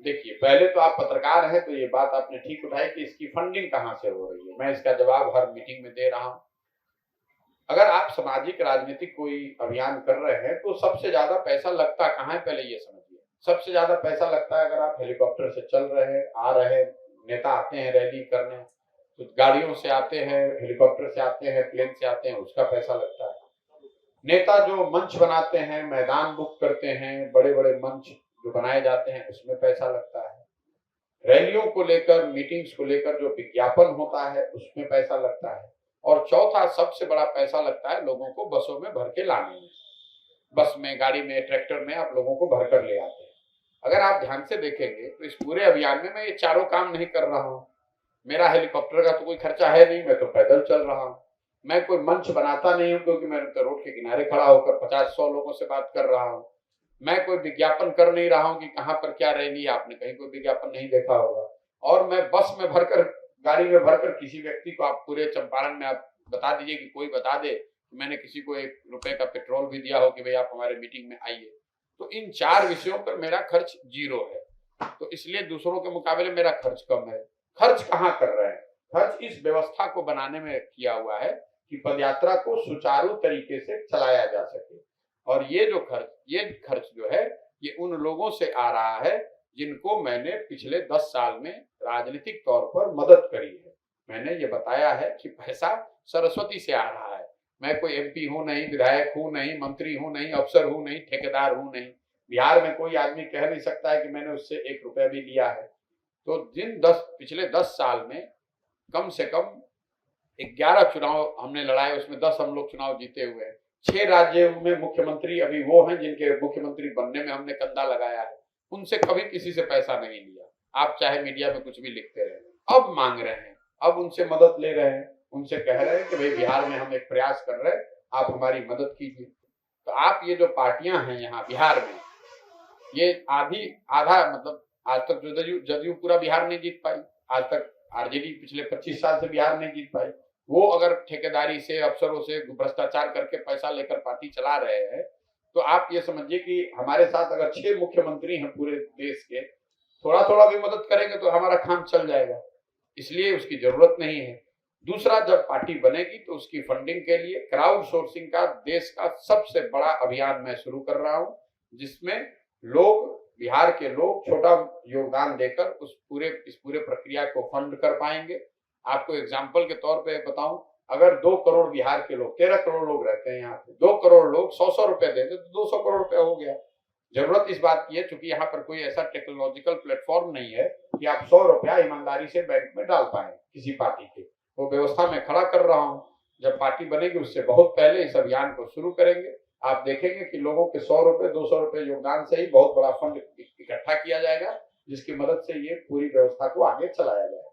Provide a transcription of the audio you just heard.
देखिए, पहले तो आप पत्रकार हैं तो ये बात आपने ठीक उठाई कि इसकी फंडिंग कहाँ से हो रही है। मैं इसका जवाब हर मीटिंग में दे रहा हूँ। अगर आप सामाजिक राजनीतिक कोई अभियान कर रहे हैं तो सबसे ज्यादा पैसा लगता कहाँ है, पहले ये समझिए। सबसे ज्यादा पैसा लगता है अगर आप हेलीकॉप्टर से चल रहे हैं, आ रहे हैं, नेता आते हैं रैली करने, तो गाड़ियों से आते हैं, हेलीकॉप्टर से आते हैं, प्लेन से आते हैं, उसका पैसा लगता है। नेता जो मंच बनाते हैं, मैदान बुक करते हैं, बड़े बड़े मंच जो बनाए जाते हैं, उसमें पैसा लगता है। रैलियों को लेकर, मीटिंग्स को लेकर जो विज्ञापन होता है, उसमें पैसा लगता है। और चौथा सबसे बड़ा पैसा लगता है लोगों को बसों में भर के लाने में। बस में, गाड़ी में, ट्रैक्टर में आप लोगों को भर कर ले आते हैं। अगर आप ध्यान से देखेंगे तो इस पूरे अभियान में मैं ये चारों काम नहीं कर रहा हूँ। मेरा हेलीकॉप्टर का तो कोई खर्चा है नहीं, मैं तो पैदल चल रहा हूँ। मैं कोई मंच बनाता नहीं हूँ क्योंकि मैं तो रोड के किनारे खड़ा होकर 50-100 लोगों से बात कर रहा हूँ। मैं कोई विज्ञापन कर नहीं रहा हूँ कि कहाँ पर क्या रैली है, आपने कहीं कोई विज्ञापन नहीं देखा होगा। और मैं बस में भरकर, गाड़ी में भरकर किसी व्यक्ति को, आप पूरे चंपारण में आप बता दीजिए कि कोई बता दे कि मैंने किसी को 1 रुपए का पेट्रोल भी दिया हो कि भाई आप हमारे मीटिंग में आइए। तो इन 4 विषयों पर मेरा खर्च 0 है। तो इसलिए दूसरों के मुकाबले मेरा खर्च कम है। खर्च कहाँ कर रहे हैं? खर्च इस व्यवस्था को बनाने में किया हुआ है कि पदयात्रा को सुचारू तरीके से चलाया जा सके। और ये खर्च जो है, ये उन लोगों से आ रहा है जिनको मैंने पिछले 10 साल में राजनीतिक तौर पर मदद करी है। मैंने ये बताया है कि पैसा सरस्वती से आ रहा है। मैं कोई एमपी हूं नहीं, विधायक हूं नहीं, मंत्री हूं नहीं, अफसर हूं नहीं, ठेकेदार हूं नहीं। बिहार में कोई आदमी कह नहीं सकता है कि मैंने उससे 1 रुपया भी लिया है। तो पिछले 10 साल में कम से कम 11 चुनाव हमने लड़ाए, उसमें 10 हम लोग चुनाव जीते हुए हैं। 6 राज्यों में मुख्यमंत्री अभी वो हैं जिनके मुख्यमंत्री बनने में हमने कंधा लगाया है। उनसे कभी किसी से पैसा नहीं लिया। आप चाहे मीडिया में कुछ भी लिखते रहे। अब मांग रहे हैं, अब उनसे मदद ले रहे हैं, उनसे कह रहे हैं कि भाई बिहार में हम एक प्रयास कर रहे हैं, आप हमारी मदद कीजिए। तो आप ये जो पार्टियां हैं यहाँ बिहार में, ये आधा मतलब आज तक जदयू पूरा बिहार नहीं जीत पाई। आज तक आरजेडी पिछले 25 साल से बिहार नहीं जीत पाई। वो अगर ठेकेदारी से, अफसरों से भ्रष्टाचार करके पैसा लेकर पार्टी चला रहे हैं, तो आप ये समझिए कि हमारे साथ अगर 6 मुख्यमंत्री हैं पूरे देश के, थोड़ा थोड़ा भी मदद करेंगे तो हमारा काम चल जाएगा। इसलिए उसकी जरूरत नहीं है। दूसरा, जब पार्टी बनेगी तो उसकी फंडिंग के लिए क्राउड सोर्सिंग का देश का सबसे बड़ा अभियान मैं शुरू कर रहा हूं, जिसमें लोग, बिहार के लोग छोटा योगदान देकर इस पूरे प्रक्रिया को फंड कर पाएंगे। आपको एग्जाम्पल के तौर पे बताऊं, अगर 2 करोड़ बिहार के लोग, 13 करोड़ लोग रहते हैं यहाँ पे, 2 करोड़ लोग 100-100 रुपए देते तो 200 करोड़ रुपए हो गया। जरूरत इस बात की है, चूंकि यहाँ पर कोई ऐसा टेक्नोलॉजिकल प्लेटफॉर्म नहीं है कि आप 100 रुपया ईमानदारी से बैंक में डाल पाए किसी पार्टी के। वो व्यवस्था मैं खड़ा कर रहा हूँ। जब पार्टी बनेगी उससे बहुत पहले इस अभियान को शुरू करेंगे। आप देखेंगे कि लोगों के 100 रुपए, 200 रुपए योगदान से ही बहुत बड़ा फंड इकट्ठा किया जाएगा, जिसकी मदद से ये पूरी व्यवस्था को आगे चलाया जाएगा।